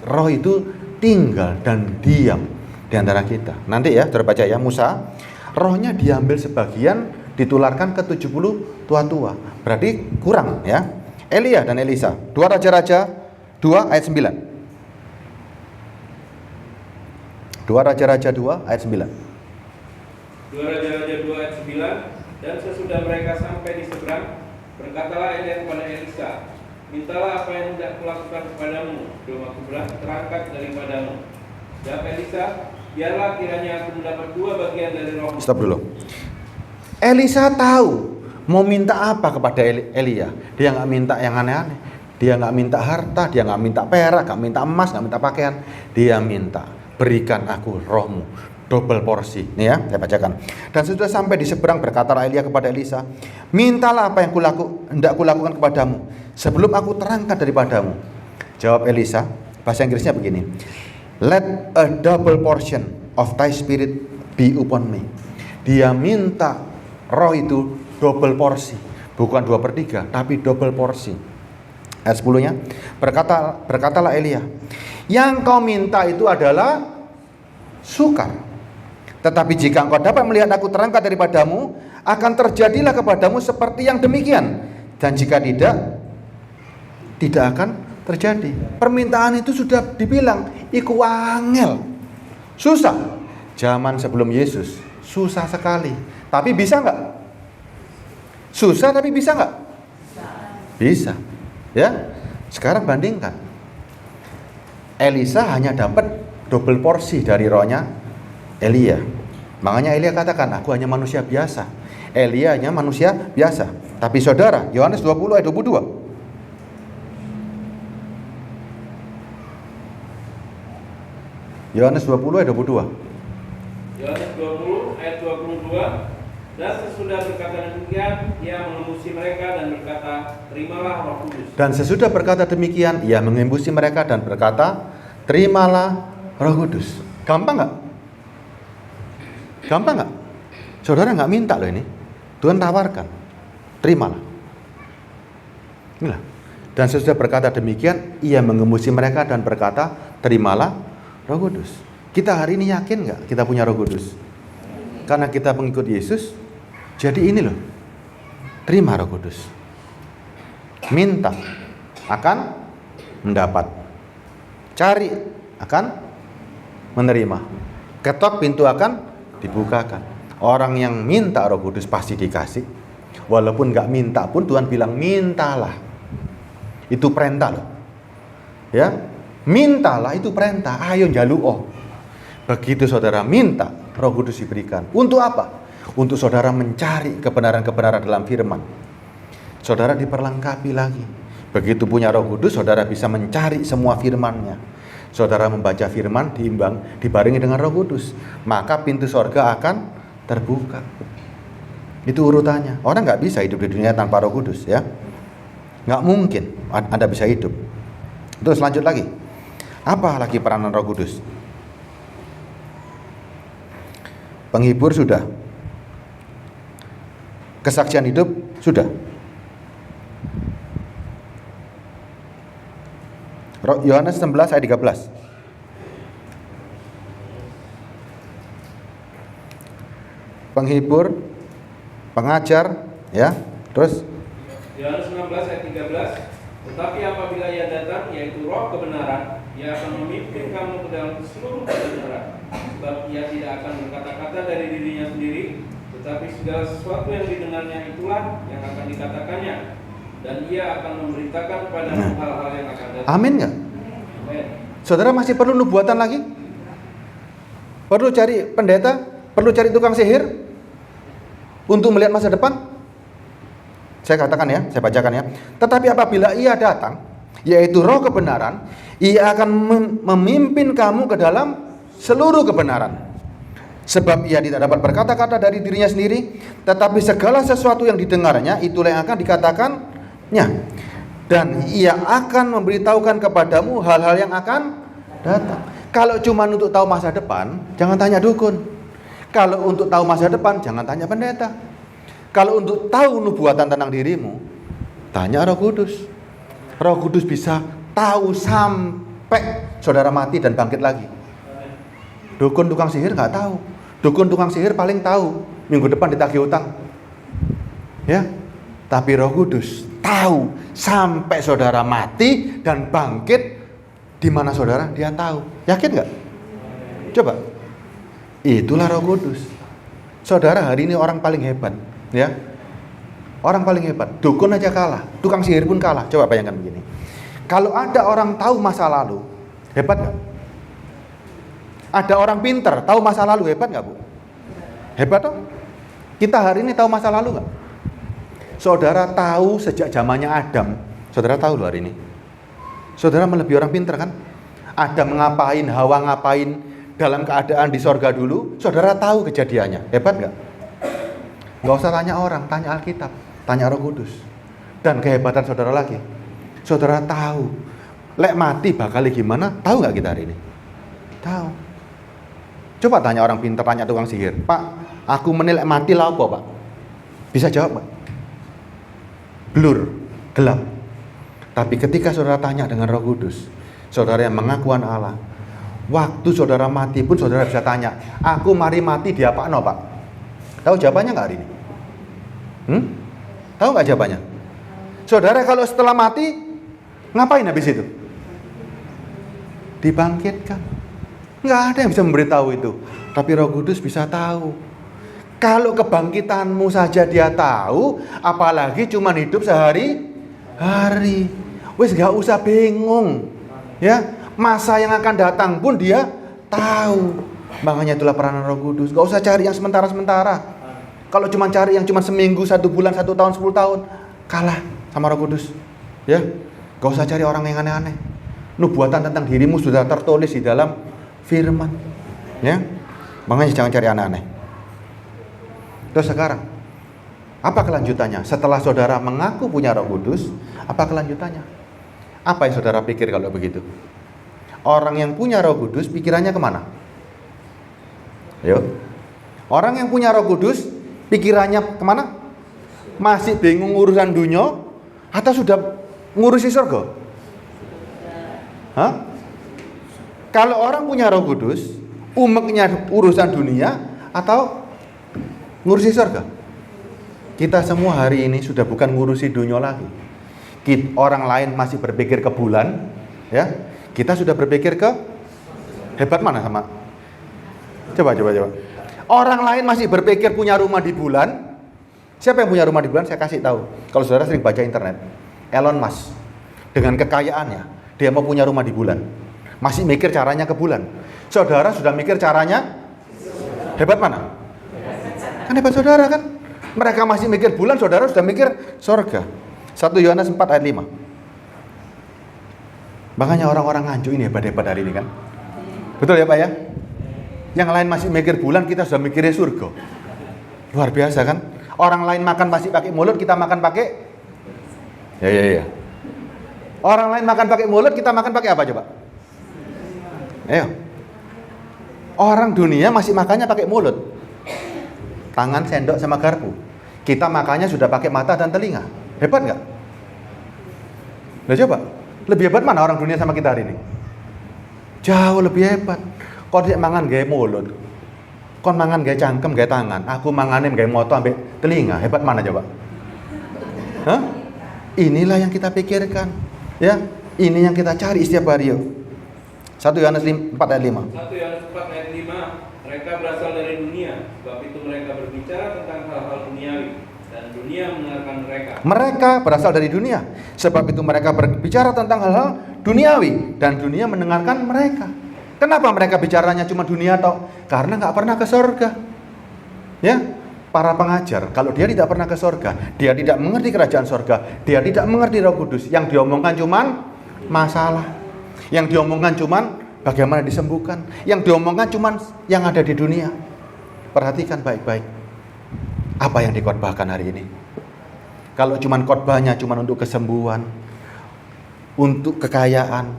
Roh itu tinggal dan diam di antara kita. Nanti ya, saudara baca ya, Musa, rohnya diambil sebagian, ditularkan ke 70 tua-tua. Berarti kurang ya. Elia dan Elisa, 2 Raja-Raja 2 ayat 9. 2 Raja-Raja 2 ayat 9. 2 Raja-Raja 2 ayat 9. Dan sesudah mereka sampai di seberang, berkatalah Elia kepada Elisa, mintalah apa yang hendak kulakukan kepadamu, belum aku terangkat daripadamu. Jawab Elisa, biarlah kiranya aku mendapat 2 bagian dari rohmu. Stop dulu. Elisa tahu Mau minta apa kepada Elia? Dia nggak minta yang aneh-aneh. Dia nggak minta harta, dia nggak minta perak, nggak minta emas, nggak minta pakaian. Dia minta, berikan aku rohmu, double porsi. Nih ya, saya bacakan. Dan sesudah sampai di seberang, berkatalah Elia kepada Elisa, mintalah apa yang hendak kulakukan kepadamu, sebelum aku terangkan daripadamu. Jawab Elisa, bahasa Inggrisnya begini, let a double portion of thy spirit be upon me. Dia minta roh itu double porsi, bukan 2/3, tapi double porsi. Ayat 10-nya, berkatalah Elia, yang kau minta itu adalah sukar. Tetapi jika engkau dapat melihat aku terangkat daripadamu, akan terjadilah kepadamu seperti yang demikian. Dan jika tidak akan terjadi. Permintaan itu sudah dibilang, iku angel, susah. Zaman sebelum Yesus, susah sekali. Tapi bisa nggak? Susah tapi bisa nggak? Bisa. Ya, sekarang bandingkan. Elisa hanya dapat double porsi dari rohnya Elia. Makanya Elia katakan, aku hanya manusia biasa. Elia hanya manusia biasa. Tapi saudara, Yohanes 20 ayat 22. Yohanes 20 ayat 22. Yohanes 20 ayat 22. Dan sesudah berkata demikian, ia mengembusi mereka dan berkata, terimalah Roh Kudus. Dan sesudah berkata demikian, ia mengembusi mereka dan berkata, terimalah Roh Kudus. Gampang nggak? Gampang nggak? Saudara nggak minta loh ini. Tuhan tawarkan, terimalah. Inilah. Dan sesudah berkata demikian, ia mengembusi mereka dan berkata, terimalah Roh Kudus. Kita hari ini yakin nggak kita punya Roh Kudus? Karena kita pengikut Yesus, jadi ini loh, terima Roh Kudus. Minta, akan mendapat. Cari, akan menerima. Ketok, pintu akan dibukakan. Orang yang minta Roh Kudus pasti dikasih. Walaupun nggak minta pun Tuhan bilang mintalah. Itu perintah loh. Ya, mintalah itu perintah. Ayo njaluo. Begitu saudara minta, Roh Kudus diberikan. Untuk apa? Untuk saudara mencari kebenaran-kebenaran dalam firman. Saudara diperlengkapi lagi. Begitu punya Roh Kudus, saudara bisa mencari semua firman-Nya. Saudara membaca firman dibarengi dengan Roh Kudus, maka pintu sorga akan terbuka. Itu urutannya. Orang nggak bisa hidup di dunia tanpa Roh Kudus, ya. Nggak mungkin Anda bisa hidup. Terus lanjut lagi. Apa lagi peranan Roh Kudus? Penghibur sudah. Kesaksian hidup sudah. Yohanes 16 ayat 13. Penghibur, pengajar, ya. Terus Yohanes 16 ayat 13. Tetapi apabila ia datang, yaitu Roh kebenaran, ia akan memimpin kamu ke dalam seluruh kebenaran. Sebab ia tidak akan berkata-kata dari dirinya sendiri, tetapi segala sesuatu yang didengarnya itulah yang akan dikatakannya, dan ia akan memberitakan kepadamu hal-hal yang akan datang. amin nggak? Amin. Saudara masih perlu nubuatan lagi? Perlu cari pendeta? Perlu cari tukang sihir? Untuk melihat masa depan? Saya katakan ya, saya bacakan ya. Tetapi apabila ia datang, yaitu Roh kebenaran, ia akan memimpin kamu ke dalam seluruh kebenaran. Sebab ia tidak dapat berkata-kata dari dirinya sendiri, tetapi segala sesuatu yang didengarnya itulah yang akan dikatakannya. Dan ia akan memberitahukan kepadamu hal-hal yang akan datang. Kalau cuma untuk tahu masa depan, jangan tanya dukun. Kalau untuk tahu masa depan, jangan tanya pendeta. Kalau untuk tahu nubuatan tentang dirimu, tanya Roh Kudus. Roh Kudus bisa tahu sampai saudara mati dan bangkit lagi. Dukun tukang sihir nggak tahu. Dukun tukang sihir paling tahu minggu depan ditagih utang. Ya, tapi Roh Kudus tahu sampai saudara mati dan bangkit di mana saudara, dia tahu. Yakin nggak? Coba. Itulah Roh Kudus. Saudara hari ini orang paling hebat, ya. Orang paling hebat. Dukun aja kalah, tukang sihir pun kalah. Coba bayangkan begini. Kalau ada orang tahu masa lalu, hebat nggak? Ada orang pinter tahu masa lalu, hebat nggak, Bu? Hebat toh? Kita hari ini tahu masa lalu nggak? Saudara tahu sejak zamannya Adam. Saudara tahu loh hari ini. Saudara melebihi orang pintar kan? Adam ngapain, Hawa ngapain dalam keadaan di sorga dulu. Saudara tahu kejadiannya. Hebat nggak? Nggak usah tanya orang, tanya Alkitab, tanya Roh Kudus. Dan kehebatan saudara lagi, saudara tahu lek mati bakal gimana? Tahu nggak kita hari ini? Tahu. Coba tanya orang pintar, tanya tukang sihir, Pak, aku menilai mati lah apa, Pak? Bisa jawab, Pak? Blur, gelap. Tapi ketika saudara tanya dengan Roh Kudus, saudara yang mengakuan Allah, waktu saudara mati pun saudara bisa tanya, aku mari mati di apa no, Pak? Tahu jawabannya nggak hari ini? Tahu nggak jawabannya? Saudara kalau setelah mati ngapain habis itu? Dibangkitkan. Nggak ada yang bisa memberitahu itu, tapi Roh Kudus bisa tahu. Kalau kebangkitanmu saja dia tahu, apalagi cuma hidup sehari-hari. Wes nggak usah bingung, ya. Masa yang akan datang pun dia tahu. Makanya itulah peranan Roh Kudus. Nggak usah cari yang sementara-sementara. Kalau cuma cari yang cuma seminggu, 1 bulan, 1 tahun, 10 tahun, kalah sama Roh Kudus. Ya, nggak usah cari orang yang aneh-aneh. Nubuatan tentang dirimu sudah tertulis di dalam firman. Ya, makanya jangan cari aneh-aneh. Terus sekarang, apa kelanjutannya? Setelah saudara mengaku punya Roh Kudus, apa kelanjutannya? Apa yang saudara pikir kalau begitu? Orang yang punya Roh Kudus, pikirannya kemana? Yuk. Orang yang punya Roh Kudus, pikirannya kemana? Masih bingung urusan dunia, atau sudah ngurusi surga? Hah? Kalau orang punya Roh Kudus, umeknya urusan dunia, atau ngurusi surga? Kita semua hari ini sudah bukan ngurusi dunia lagi. Orang lain masih berpikir ke bulan, ya. Kita sudah berpikir ke hebat mana sama? Coba. Orang lain masih berpikir punya rumah di bulan. Siapa yang punya rumah di bulan? Saya kasih tahu. Kalau saudara sering baca internet, Elon Musk dengan kekayaannya, dia mau punya rumah di bulan. Masih mikir caranya ke bulan. Saudara sudah mikir caranya hebat mana? Kan hebat saudara kan? Mereka masih mikir bulan, saudara sudah mikir surga. 1 Yohanes 4 ayat 5. Makanya orang-orang nganjuk ini hebat-hebat hari ini kan. Betul ya Pak ya? Yang lain masih mikir bulan, kita sudah mikirnya surga. Luar biasa kan? Orang lain makan masih pakai mulut, kita makan pakai ya. Orang lain makan pakai mulut, kita makan pakai apa coba? Ayo. Orang dunia masih makannya pakai mulut. Tangan, sendok, sama garpu. Kita makannya sudah pakai mata dan telinga. Hebat nggak? Nah coba, lebih hebat mana orang dunia sama kita hari ini? Jauh lebih hebat. Kau tidak mangan gaya mulut, kau mangan gaya cangkem, gaya tangan. Aku manganin gaya moto sampai telinga. Hebat mana coba? Hah? Inilah yang kita pikirkan. Ya, ini yang kita cari setiap hari yuk. 1 Yohanes 4 ayat 5. 1 Yohanes 4 ayat 5. Mereka berasal dari dunia, sebab itu mereka berbicara tentang hal-hal duniawi, dan dunia mendengarkan mereka. Mereka berasal dari dunia, sebab itu mereka berbicara tentang hal-hal duniawi, dan dunia mendengarkan mereka. Kenapa mereka bicaranya cuma dunia toh? Karena nggak pernah ke surga. Ya, para pengajar, kalau dia tidak pernah ke surga, dia tidak mengerti kerajaan surga, dia tidak mengerti Roh Kudus. Yang diomongkan cuman masalah, yang diomongkan cuman bagaimana disembuhkan, yang diomongkan cuman yang ada di dunia. Perhatikan baik-baik apa yang dikhotbahkan hari ini. Kalau cuman khotbahnya cuman untuk kesembuhan, untuk kekayaan,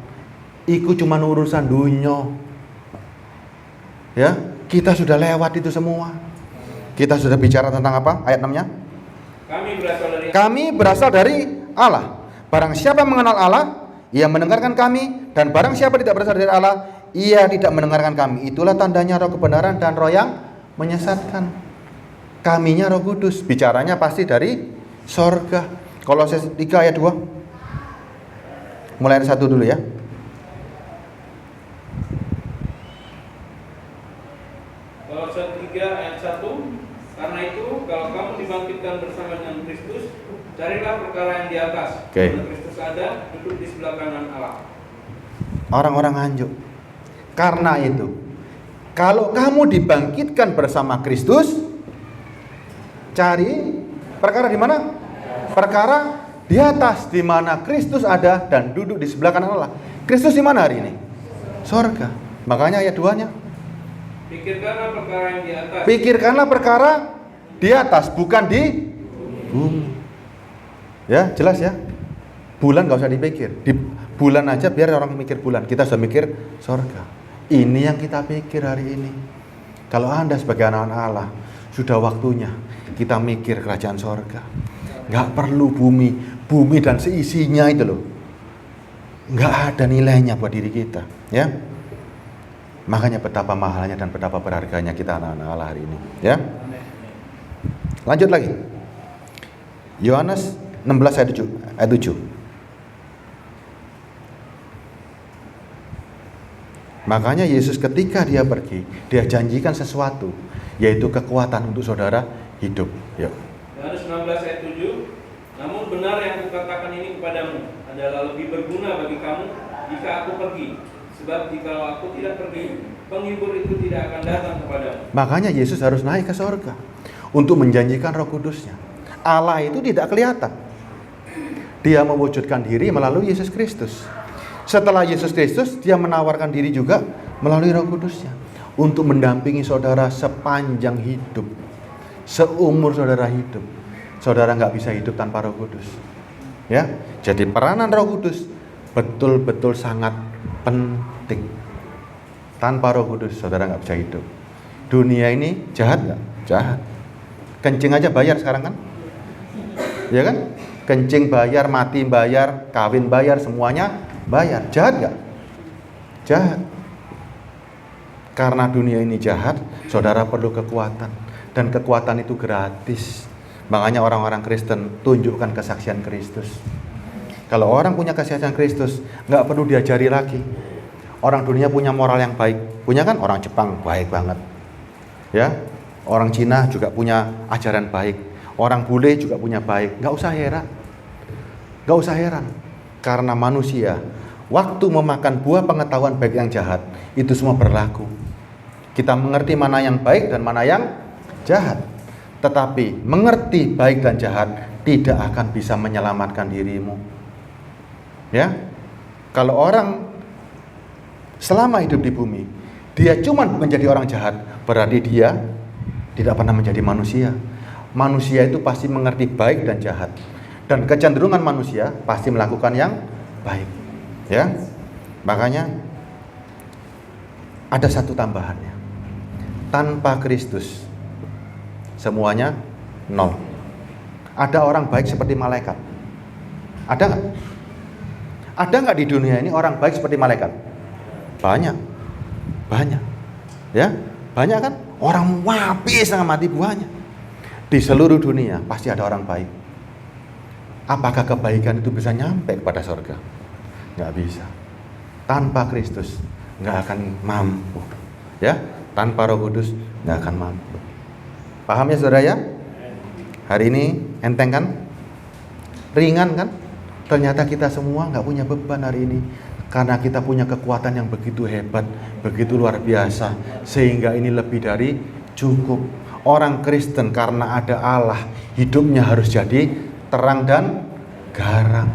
itu cuma urusan dunia. Ya, kita sudah lewat itu semua. Kita sudah bicara tentang apa? Ayat 6-nya. Kami berasal dari Allah. Barang siapa mengenal Allah, ia mendengarkan kami, dan barang siapa tidak berasal dari Allah, ia tidak mendengarkan kami. Itulah tandanya roh kebenaran dan roh yang menyesatkan. Kaminya Roh Kudus, bicaranya pasti dari sorga. Kolose 3 ayat 2. Mulai ayat 1 dulu ya. Kolose 3 ayat 1. Karena itu, kalau kamu dibangkitkan bersama dengan Kristus, carilah perkara yang di atas. Karena Kristus ada, duduk di sebelah kanan Allah. Orang-orang anjuk. Karena itu, kalau kamu dibangkitkan bersama Kristus, cari perkara di mana? perkara di atas, di mana Kristus ada dan duduk di sebelah kanan Allah. Kristus di mana hari ini? Sorga. Makanya ayat 2-nya. Pikirkanlah perkara yang di atas. Pikirkanlah perkara di atas, bukan di bumi. Ya, jelas ya. Bulan gak usah dipikir. Di bulan aja biar orang mikir bulan. Kita sudah mikir sorga. Ini yang kita pikir hari ini. Kalau Anda sebagai anak-anak Allah, sudah waktunya kita mikir kerajaan sorga. Gak perlu bumi dan seisinya itu loh. Gak ada nilainya buat diri kita, ya. Makanya betapa mahalnya dan betapa berharganya kita anak-anak Allah hari ini, ya. Lanjut lagi. Yohanes 16 ayat 7. Makanya Yesus ketika dia pergi, dia janjikan sesuatu, yaitu kekuatan untuk saudara hidup. Yuk. Yohanes 16 ayat 7. Namun benar yang kukatakan ini kepadamu adalah lebih berguna bagi kamu jika aku pergi. Sebab jikalau aku tidak pergi, penghibur itu tidak akan datang kepadamu. Makanya Yesus harus naik ke sorga untuk menjanjikan Roh Kudusnya. Allah itu tidak kelihatan. Dia mewujudkan diri melalui Yesus Kristus. Setelah Yesus Kristus, dia menawarkan diri juga melalui Roh Kudusnya untuk mendampingi saudara sepanjang hidup. Seumur saudara hidup, saudara nggak bisa hidup tanpa Roh Kudus. Ya, jadi peranan Roh Kudus betul-betul sangat penting. Tanpa Roh Kudus, saudara nggak bisa hidup. Dunia ini jahat nggak? Jahat. Kencing aja bayar sekarang kan? Ya kan? Kencing bayar, mati bayar, kawin bayar, semuanya bayar. Jahat nggak? Jahat. Karena dunia ini jahat, saudara perlu kekuatan. Dan kekuatan itu gratis. Makanya orang-orang Kristen tunjukkan kesaksian Kristus. Kalau orang punya kesaksian Kristus, nggak perlu diajari lagi. Orang dunia punya moral yang baik. Punya kan? Orang Jepang baik banget. Ya, orang Cina juga punya ajaran baik. Orang bule juga punya baik. Nggak usah heran. Nggak usah heran. Karena manusia, waktu memakan buah pengetahuan baik yang jahat, itu semua berlaku. Kita mengerti mana yang baik dan mana yang jahat. Tetapi mengerti baik dan jahat tidak akan bisa menyelamatkan dirimu. Ya, kalau orang selama hidup di bumi, dia cuma menjadi orang jahat, berarti dia tidak pernah menjadi manusia. Manusia itu pasti mengerti baik dan jahat. Dan kecenderungan manusia pasti melakukan yang baik. Ya, makanya ada satu tambahannya. Tanpa Kristus, semuanya nol. Ada orang baik seperti malaikat? Ada nggak? Ada nggak di dunia ini orang baik seperti malaikat? Banyak, banyak, ya, banyak kan? Orang wapi setengah mati buahnya. Di seluruh dunia pasti ada orang baik. Apakah kebaikan itu bisa nyampe kepada surga? Nggak bisa. Tanpa Kristus nggak akan mampu, ya. Tanpa Roh Kudus nggak akan mampu. Paham ya saudara ya? Hari ini enteng kan? Ringan kan? Ternyata kita semua nggak punya beban hari ini. Karena kita punya kekuatan yang begitu hebat, begitu luar biasa. Sehingga ini lebih dari cukup. Orang Kristen karena ada Allah, hidupnya harus jadi terang dan garam.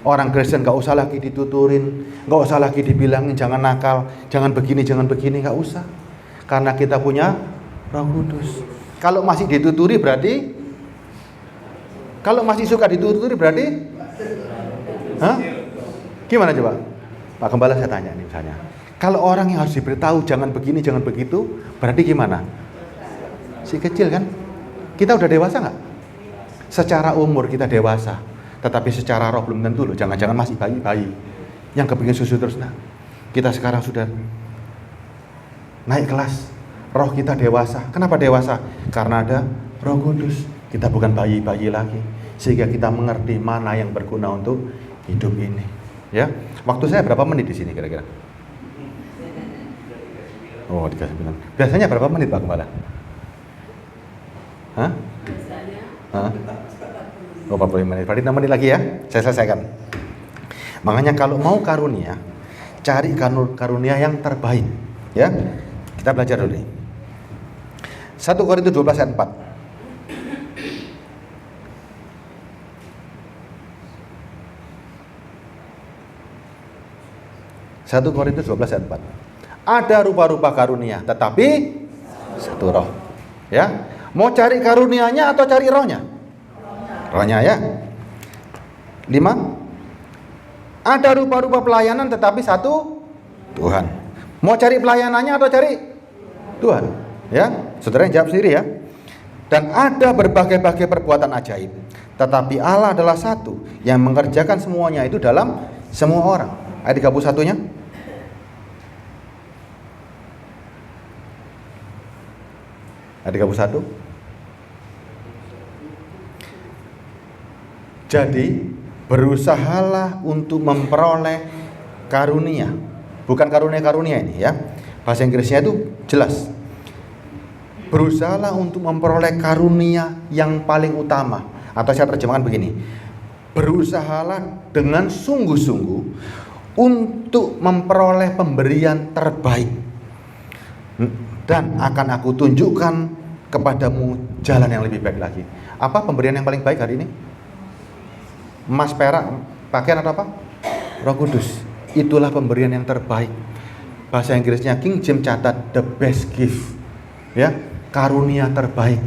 Orang Kristen gak usah lagi dituturin, gak usah lagi dibilangin jangan nakal, jangan begini, gak usah. Karena kita punya Roh Kudus. Kalau masih dituturi berarti, kalau masih suka dituturi berarti, hah? Gimana coba? Pak Gembala saya tanya nih misalnya. Kalau orang yang harus diberitahu jangan begini, jangan begitu, berarti gimana? Si kecil kan? Kita udah dewasa nggak? Secara umur kita dewasa, tetapi secara roh belum tentu loh. Jangan-jangan masih bayi-bayi yang kepingin susu terus. Nah, kita sekarang sudah naik kelas, roh kita dewasa. Kenapa dewasa? Karena ada Roh Kudus. Kita bukan bayi-bayi lagi, sehingga kita mengerti mana yang berguna untuk hidup ini. Ya, waktu saya berapa menit di sini kira-kira? Oh, 39. Biasanya berapa menit Pak Gembala? Hah? Hah? Oh, 45 menit. Berarti 6 menit lagi ya. Saya selesaikan. Makanya kalau mau karunia, cari karunia yang terbaik. Ya. Kita belajar dulu nih. 1 Korintus 12 ayat 4. 1 Korintus 12 ayat 4. Ada rupa-rupa karunia, tetapi satu roh. Ya. Mau cari karunianya atau cari rohnya? Rohnya ya. 5. Ada rupa-rupa pelayanan tetapi satu Tuhan. Mau cari pelayanannya atau cari Tuhan? Ya, saudara yang jawab sendiri ya. Dan ada berbagai-bagai perbuatan ajaib, tetapi Allah adalah satu yang mengerjakan semuanya itu dalam semua orang. Ayat 31-nya. Ayat 31. Jadi berusahalah untuk memperoleh karunia. Bukan karunia-karunia ini ya. Bahasa Inggrisnya itu jelas. Berusahalah untuk memperoleh karunia yang paling utama. Atau saya terjemahkan begini. Berusahalah dengan sungguh-sungguh untuk memperoleh pemberian terbaik. Dan akan aku tunjukkan kepadamu jalan yang lebih baik lagi. Apa pemberian yang paling baik hari ini? Emas, perak, pakaian atau apa? Roh Kudus. Itulah pemberian yang terbaik. Bahasa Inggrisnya King James catat the best gift. Ya, karunia terbaik.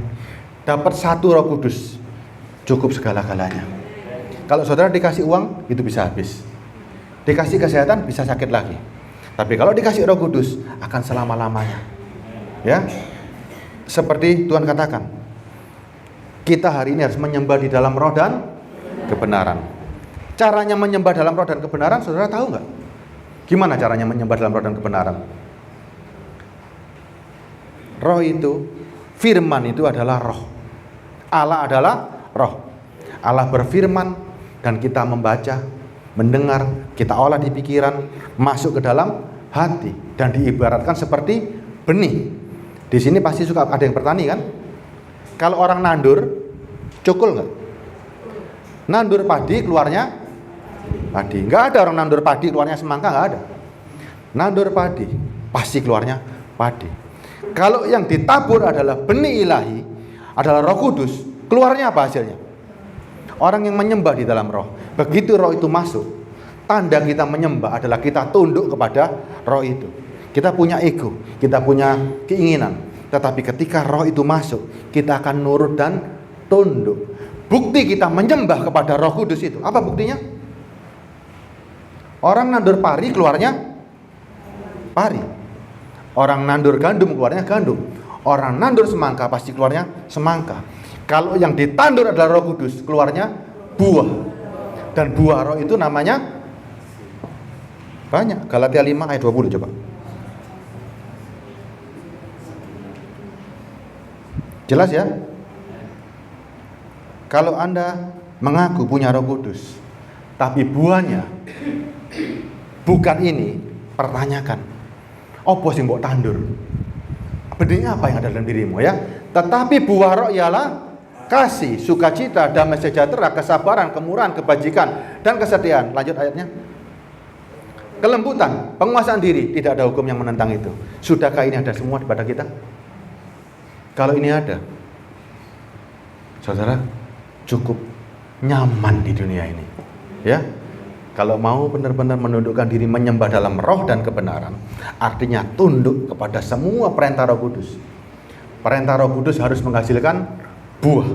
Dapat satu Roh Kudus, cukup segala-galanya. Kalau saudara dikasih uang, itu bisa habis. Dikasih kesehatan, bisa sakit lagi. Tapi kalau dikasih Roh Kudus, akan selama-lamanya. Ya, seperti Tuhan katakan, kita hari ini harus menyembah di dalam roh dan kebenaran. Caranya menyembah dalam roh dan kebenaran, saudara tahu nggak? Gimana caranya menyembah dalam roh dan kebenaran? Roh itu, firman itu adalah roh. Allah adalah roh. Allah berfirman dan kita membaca, mendengar, kita olah di pikiran, masuk ke dalam hati dan diibaratkan seperti benih. Di sini pasti suka ada yang bertani kan? Kalau orang nandur, cukul nggak? Nandur padi keluarnya padi. Nggak ada orang nandur padi keluarnya semangka, nggak ada. Nandur padi pasti keluarnya padi. Kalau yang ditabur adalah benih ilahi, adalah Roh Kudus, keluarnya apa hasilnya? Orang yang menyembah di dalam roh. Begitu roh itu masuk, tanda kita menyembah adalah kita tunduk kepada roh itu. Kita punya ego, kita punya keinginan. Tetapi ketika roh itu masuk, kita akan nurut dan tunduk. Bukti kita menyembah kepada Roh Kudus itu, apa buktinya? Orang nandur pari keluarnya pari. Orang nandur gandum keluarnya gandum. Orang nandur semangka pasti keluarnya semangka. Kalau yang ditandur adalah Roh Kudus, keluarnya buah. Dan buah roh itu namanya banyak. Galatia 5 ayat 20 coba. Jelas ya? Kalau Anda mengaku punya Roh Kudus, tapi buahnya bukan ini, pertanyakan. Apa sing mbok tandur? Benihnya apa yang ada dalam dirimu ya? Tetapi buah roh ialah kasih, sukacita, damai sejahtera, kesabaran, kemurahan, kebajikan, dan kesetiaan. Lanjut ayatnya. Kelembutan, penguasaan diri, tidak ada hukum yang menentang itu. Sudahkah ini ada semua pada kita? Kalau ini ada, saudara, cukup nyaman di dunia ini. Ya. Kalau mau benar-benar menundukkan diri menyembah dalam roh dan kebenaran, artinya tunduk kepada semua perintah Roh Kudus. Perintah Roh Kudus harus menghasilkan buah.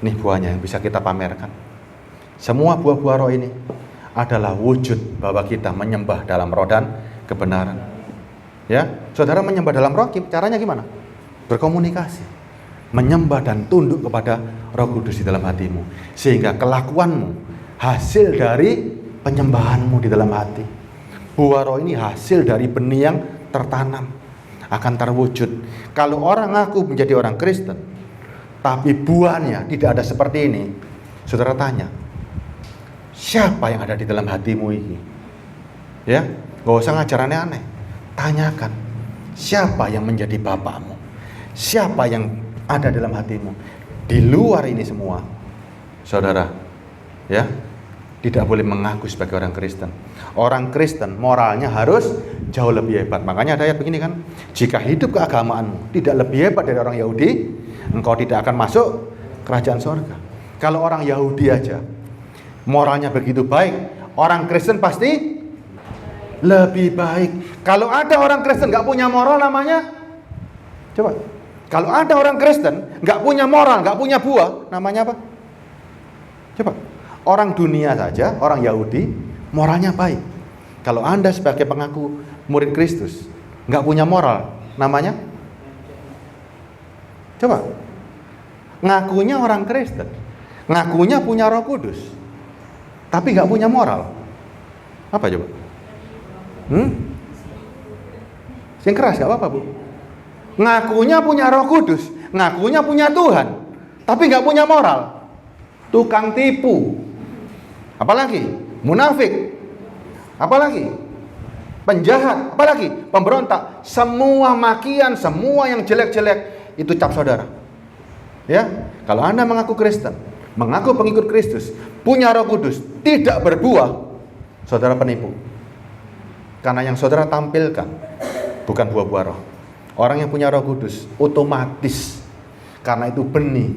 Ini buahnya yang bisa kita pamerkan. Semua buah-buah roh ini adalah wujud bahwa kita menyembah dalam roh dan kebenaran. Ya, saudara menyembah dalam roh, caranya gimana? Berkomunikasi, menyembah dan tunduk kepada Roh Kudus di dalam hatimu, sehingga kelakuanmu hasil dari penyembahanmu di dalam hati. Buah roh ini hasil dari benih yang tertanam, akan terwujud. Kalau orang ngaku menjadi orang Kristen, tapi buahnya tidak ada seperti ini, saudara tanya, siapa yang ada di dalam hatimu ini? Ya, gak usah ngajar aneh-aneh. Tanyakan, siapa yang menjadi bapakmu? Siapa yang ada dalam hatimu? Di luar ini semua, saudara, ya, tidak boleh mengaku sebagai orang Kristen. Orang Kristen moralnya harus jauh lebih hebat. Makanya ada ayat begini kan, jika hidup keagamaanmu tidak lebih hebat dari orang Yahudi, engkau tidak akan masuk kerajaan surga. Kalau orang Yahudi aja moralnya begitu baik, orang Kristen pasti lebih baik. Kalau ada orang Kristen nggak punya moral namanya, coba. Kalau ada orang Kristen nggak punya moral, nggak punya buah, namanya apa? Coba. Orang dunia saja, orang Yahudi, moralnya baik. Kalau Anda sebagai pengaku murid Kristus nggak punya moral, namanya? Coba. Ngakunya orang Kristen, ngakunya punya Roh Kudus, tapi nggak punya moral. Apa coba? Yang keras nggak apa-apa, Bu. Ngakunya punya Roh Kudus, ngakunya punya Tuhan, tapi nggak punya moral. Tukang tipu. Apalagi? Munafik. Apalagi? Penjahat. Apalagi? Pemberontak. Semua makian, semua yang jelek-jelek itu cap saudara. Ya, kalau Anda mengaku Kristen, mengaku pengikut Kristus, punya Roh Kudus, tidak berbuah, saudara penipu. Karena yang saudara tampilkan bukan buah-buah roh. Orang yang punya Roh Kudus otomatis, karena itu benih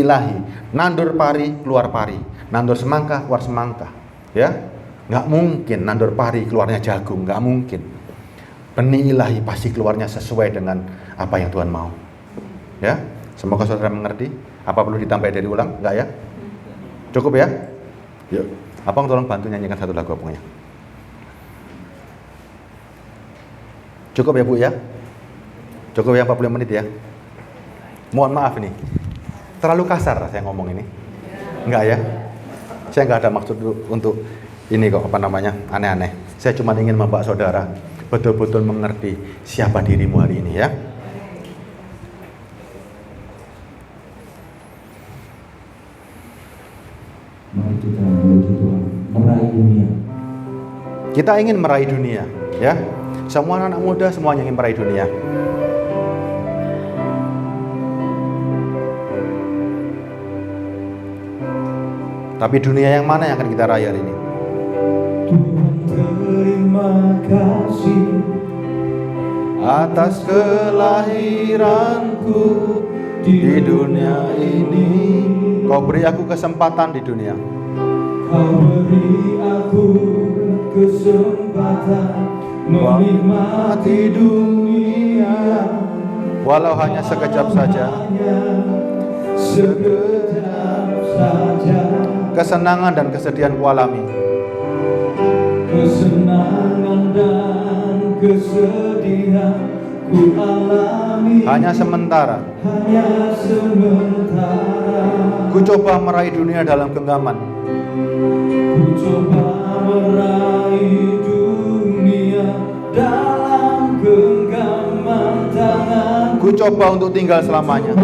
ilahi. Nandur pari keluar pari, nandur semangka keluar semangka. Ya, nggak mungkin nandur pari keluarnya jagung, nggak mungkin. Benih ilahi pasti keluarnya sesuai dengan apa yang Tuhan mau. Ya, semoga saudara mengerti. Apa perlu ditambah dari ulang? Enggak ya? Cukup ya? Yuk, Abang tolong bantu nyanyikan satu lagu Abangnya. Cukup ya Bu ya? Cukup ya 40 menit ya? Mohon maaf nih, terlalu kasar saya ngomong ini. Enggak ya? Saya enggak ada maksud untuk ini kok, apa namanya, aneh-aneh. Saya cuma ingin membawa saudara betul-betul mengerti siapa dirimu hari ini ya. Mari kita memuji Tuhan, meraih dunia. Kita ingin meraih dunia, ya. Semua anak muda semuanya ingin meraih dunia. Tapi dunia yang mana yang akan kita raih hari ini? Tuhan terima kasih Atas kelahiranku di dunia ini, Kau beri aku kesempatan di dunia. Kau beri aku kesempatan menikmati dunia, Walau hanya sekejap saja. sekejap saja. Kesenangan dan kesedihan ku alami. Kesenangan dan kesedihan ku alami, Hanya sementara. hanya sementara. Ku coba meraih dunia dalam genggaman. Ku coba meraih dunia dalam genggaman tangan. Ku coba untuk tinggal selamanya.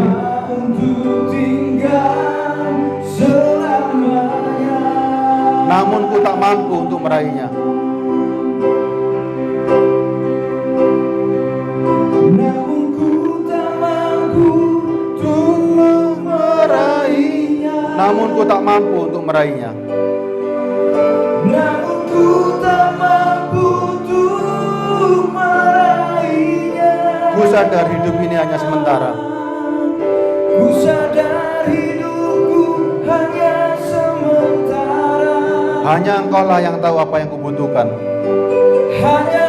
Untuk tinggal selamanya. Namun ku tak mampu untuk meraihnya. Namun ku tak mampu untuk meraihnya. Namun ku tak mampu untuk meraihnya. Namun ku tak mampu untuk meraihnya. Ku sadar hidup ini hanya sementara. Ku sadar hidupku hanya sementara. Hanya Engkaulah yang tahu apa yang kubutuhkan. Hanya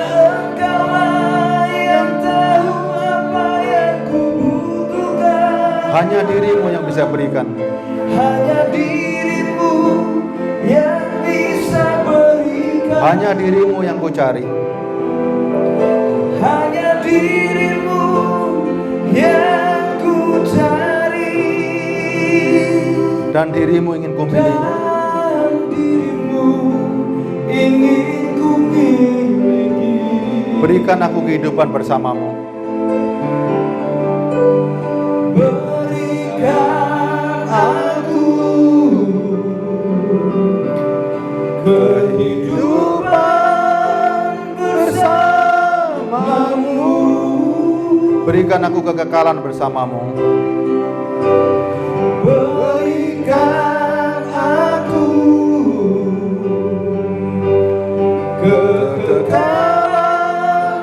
Engkaulah yang tahu apa yang ku butuhkan. Hanya dirimu yang bisa berikan. Hanya dirimu yang bisa berikan. Hanya dirimu yang ku cari. Hanya dirimu yang ku cari. Dan dirimu ingin ku miliki. Dan dirimu ingin ku miliki. Berikan aku kehidupan bersamamu. Berikan aku kehidupan bersamamu. Berikan aku kekekalan bersamamu. Berikan aku kekekalan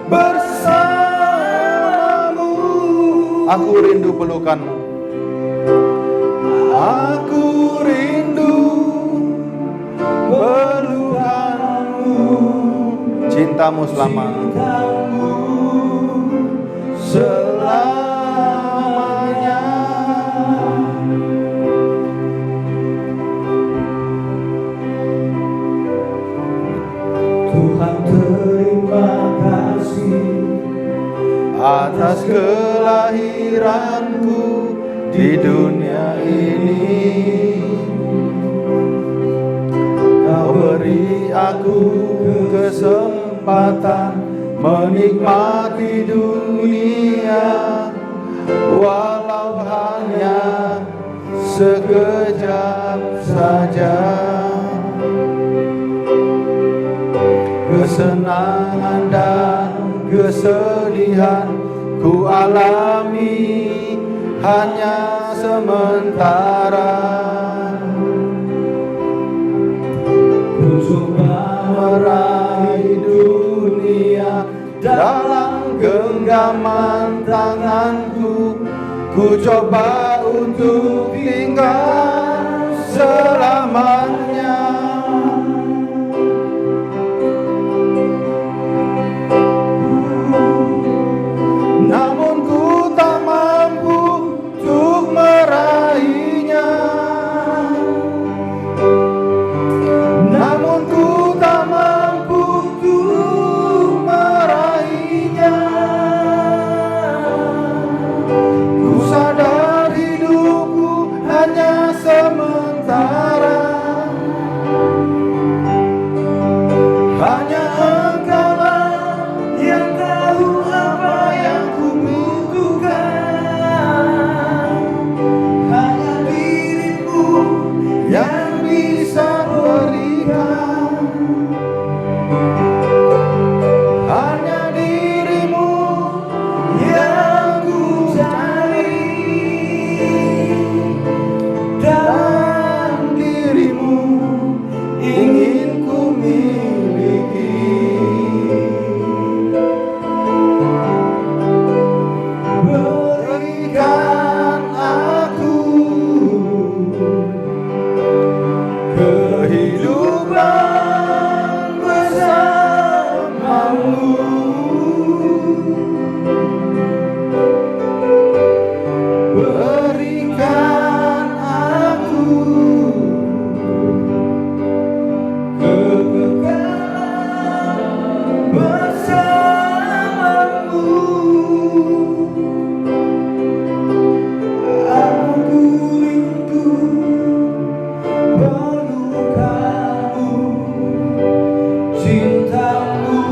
bersamamu. Aku rindu pelukanmu. Aku rindu pelukanmu. cintamu selamanya. Tuhan terima kasih Atas kelahiranku di dunia ini, Kau beri aku kesempatan menikmati dunia, walau hanya sekejap saja. Kesenangan dan kesedihan ku alami hanya sementara. Ku coba meraih dunia dalam genggaman tanganku. Ku coba untuk tinggal selamanya. Namun ku tak mampu untuk meraihnya. Namun ku tak mampu untuk meraihnya. Ku sadar hidupku hanya sementara. Hanya Engkaulah yang tahu apa yang ku butuhkan. Hanya dirimu yang bisa berikan. Hanya dirimu yang ku cari, dan dirimu ingin ku miliki. Berikan aku kehidupan bersamamu. Berikan aku kekekalan bersamamu. Aku rindu pelukanmu, cintamu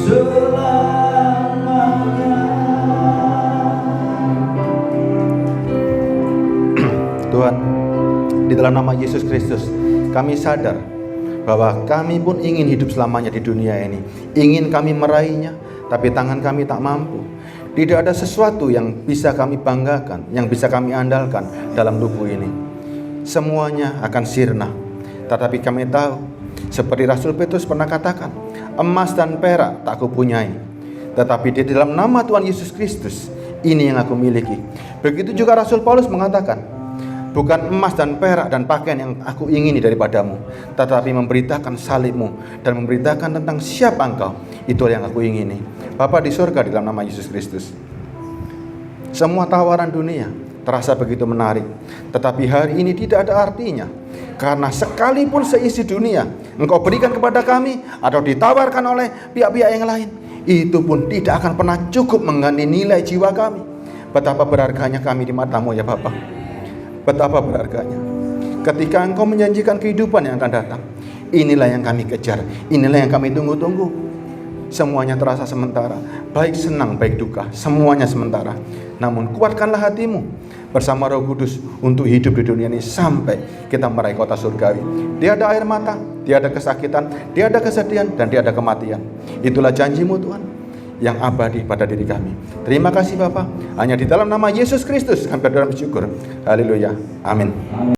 selamanya. Tuhan, di dalam nama Yesus Kristus, kami sadar bahwa kami pun ingin hidup selamanya di dunia ini. Ingin kami meraihnya, tapi tangan kami tak mampu. Tidak ada sesuatu yang bisa kami banggakan, yang bisa kami andalkan dalam tubuh ini. Semuanya akan sirna. Tetapi kami tahu, seperti Rasul Petrus pernah katakan, emas dan perak tak kupunyai, tetapi di dalam nama Tuhan Yesus Kristus, ini yang aku miliki. Begitu juga Rasul Paulus mengatakan, bukan emas dan perak dan pakaian yang aku ingini daripadamu, tetapi memberitakan salibmu dan memberitakan tentang siapa engkau. Itu yang aku ingini. Bapa di surga, di dalam nama Yesus Kristus, semua tawaran dunia terasa begitu menarik, tetapi hari ini tidak ada artinya, karena sekalipun seisi dunia engkau berikan kepada kami atau ditawarkan oleh pihak-pihak yang lain, itu pun tidak akan pernah cukup mengganti nilai jiwa kami. Betapa berharganya kami di matamu ya Bapa. Betapa berharganya ketika engkau menjanjikan kehidupan yang akan datang. Inilah yang kami kejar, inilah yang kami tunggu-tunggu. Semuanya terasa sementara, baik senang baik duka, semuanya sementara. Namun kuatkanlah hatimu bersama Roh Kudus untuk hidup di dunia ini sampai kita meraih kota surgawi. Tiada air mata, tiada kesakitan, tiada kesedihan, dan tiada kematian. Itulah janjimu Tuhan yang abadi pada diri kami. Terima kasih Bapa. Hanya di dalam nama Yesus Kristus kami berdoa dan bersyukur. Haleluya. Amin.